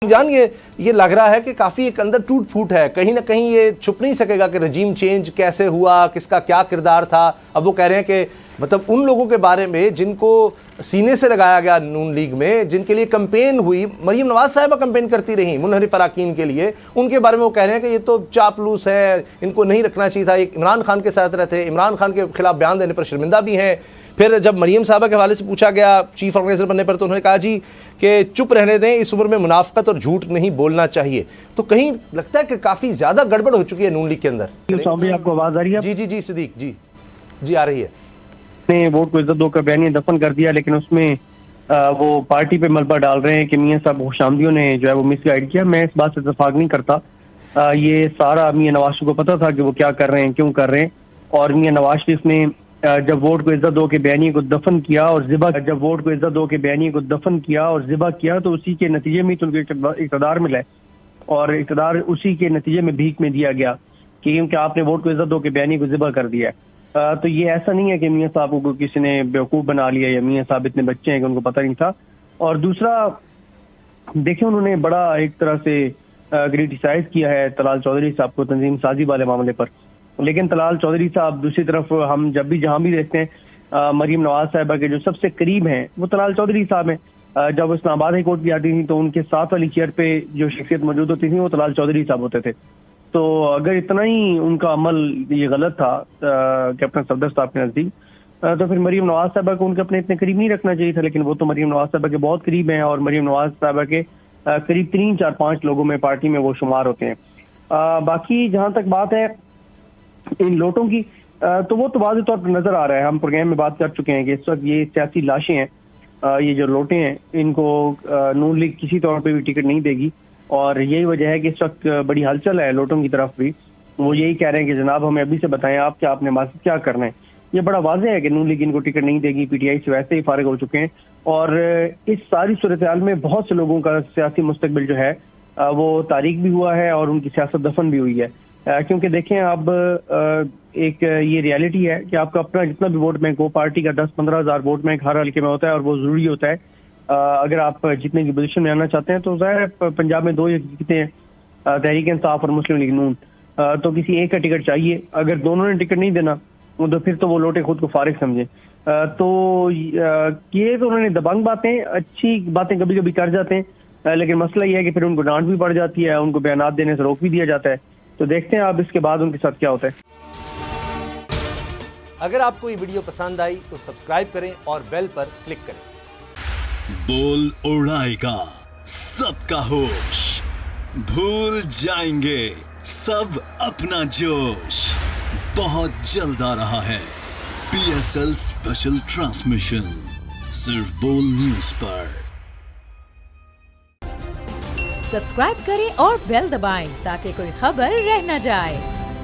جان یہ لگ رہا ہے کہ کافی ایک اندر ٹوٹ پھوٹ ہے، کہیں نہ کہیں یہ چھپ نہیں سکے گا کہ رجیم چینج کیسے ہوا، کس کا کیا کردار تھا۔ اب وہ کہہ رہے ہیں کہ مطلب ان لوگوں کے بارے میں جن کو سینے سے لگایا گیا نون لیگ میں، جن کے لیے کمپین ہوئی، مریم نواز صاحبہ کمپین کرتی رہیں منحرف اراکین کے لیے، ان کے بارے میں وہ کہہ رہے ہیں کہ یہ تو چاپلوس ہے، ان کو نہیں رکھنا چاہیے تھا، ایک عمران خان کے ساتھ رہتے، عمران خان کے خلاف بیان دینے پر شرمندہ بھی ہیں۔ پھر جب مریم صاحبہ کے حوالے سے پوچھا گیا چیف آرگنائزر بننے پر، تو انہوں نے کہا جی کہ چپ رہنے دیں، اس عمر میں منافقت اور جھوٹ نہیں بولنا چاہیے۔ تو کہیں لگتا ہے کہ کافی زیادہ گڑبڑ ہو چکی ہے نون لیگ کے اندر۔ آپ کو آواز آ رہی ہے؟ جی صدیق جی آ رہی ہے۔ نے ووٹ کو عزت دو کا بیانیہ دفن کر دیا، لیکن اس میں وہ پارٹی پہ ملبہ ڈال رہے ہیں کہ میاں صاحب خوش آمدیوں نے جو ہے وہ مس گائیڈ کیا۔ میں اس بات سے اتفاق نہیں کرتا۔ یہ سارا میاں نواز شریف کو پتہ تھا کہ وہ کیا کر رہے ہیں، کیوں کر رہے ہیں، اور میاں نواز شریف نے جب ووٹ کو عزت دو کے بیانیے کو دفن کیا اور ذبح کیا تو اسی کے نتیجے میں تو ان کو اقتدار ملا ہے، اور اقتدار اسی کے نتیجے میں بھیک میں دیا گیا کہ کیونکہ آپ نے ووٹ کو عزت دو کے بیانیے کو ذبح کر دیا ہے۔ تو یہ ایسا نہیں ہے کہ میاں صاحب کو کسی نے بیوقوف بنا لیا یا میاں صاحب اتنے بچے ہیں کہ ان کو پتہ نہیں تھا۔ اور دوسرا دیکھیں، انہوں نے بڑا ایک طرح سے کریٹیسائز کیا ہے طلال چودھری صاحب کو تنظیم سازی والے معاملے پر، لیکن طلال چودھری صاحب دوسری طرف ہم جب بھی جہاں بھی دیکھتے ہیں مریم نواز صاحبہ کے جو سب سے قریب ہیں وہ طلال چودھری صاحب ہیں۔ جب اسلام آباد ہائی کورٹ بھی آتی تھی تو ان کے ساتھ والی چیئر پہ جو شخصیت موجود ہوتی تھی وہ طلال چودھری صاحب ہوتے تھے۔ تو اگر اتنا ہی ان کا عمل یہ غلط تھا کیپٹن صفدر صاحب کے نزدیک، تو پھر مریم نواز صاحبہ کو ان کے اپنے اتنے قریب نہیں رکھنا چاہیے تھا، لیکن وہ تو مریم نواز صاحبہ کے بہت قریب ہیں، اور مریم نواز صاحبہ کے قریب 3-4-5 لوگوں میں پارٹی میں وہ شمار ہوتے ہیں۔ باقی جہاں تک بات ہے ان لوٹوں کی، تو وہ تو واضح طور پر نظر آ رہا ہے، ہم پروگرام میں بات کر چکے ہیں کہ اس وقت یہ سیاسی لاشیں ہیں، یہ جو لوٹے ہیں، ان کو نون لیگ کسی طور پہ بھی ٹکٹ نہیں دے گی، اور یہی وجہ ہے کہ اس وقت بڑی ہلچل ہے لوٹوں کی طرف بھی۔ وہ یہی کہہ رہے ہیں کہ جناب ہمیں ابھی سے بتائیں آپ کیا، آپ نے کیا کرنا ہے۔ یہ بڑا واضح ہے کہ نون لیگ ان کو ٹکٹ نہیں دے گی، پی ٹی آئی سے ویسے ہی فارغ ہو چکے ہیں، اور اس ساری صورتحال میں بہت سے لوگوں کا سیاسی مستقبل جو ہے وہ تاریک بھی ہوا ہے اور ان کی سیاست دفن بھی ہوئی ہے۔ کیونکہ دیکھیں اب ایک یہ ریالٹی ہے کہ آپ کا اپنا جتنا بھی ووٹ بینک ہو، پارٹی کا 10-15 ہزار ووٹ بینک ہر حلقے میں ہوتا ہے، اور وہ ضروری ہوتا ہے اگر آپ جتنے کی پوزیشن میں آنا چاہتے ہیں۔ تو ظاہر ہے پنجاب میں 2 جیتے ہیں، تحریک انصاف اور مسلم لیگ نون، تو کسی ایک کا ٹکٹ چاہیے۔ اگر دونوں نے ٹکٹ نہیں دینا تو پھر تو وہ لوٹے خود کو فارغ سمجھیں۔ تو یہ تو انہوں نے دبنگ باتیں، اچھی باتیں کبھی کبھی کر جاتے ہیں، لیکن مسئلہ یہ ہے کہ پھر ان کو ڈانٹ بھی پڑ جاتی ہے، ان کو بیانات دینے سے روک بھی دیا جاتا ہے۔ تو دیکھتے ہیں اب اس کے بعد ان کے ساتھ کیا ہوتا ہے۔ اگر آپ کو یہ ویڈیو پسند آئی تو سبسکرائب کریں اور بیل پر کلک کریں۔ بول اڑائے گا سب کا ہوش، بھول جائیں گے سب اپنا جوش۔ بہت جلد آ رہا ہے PSL اسپیشل ٹرانسمیشن صرف بول نیوز پر۔ سبسکرائب کریں اور بیل دبائیں تاکہ کوئی خبر رہ نہ جائے۔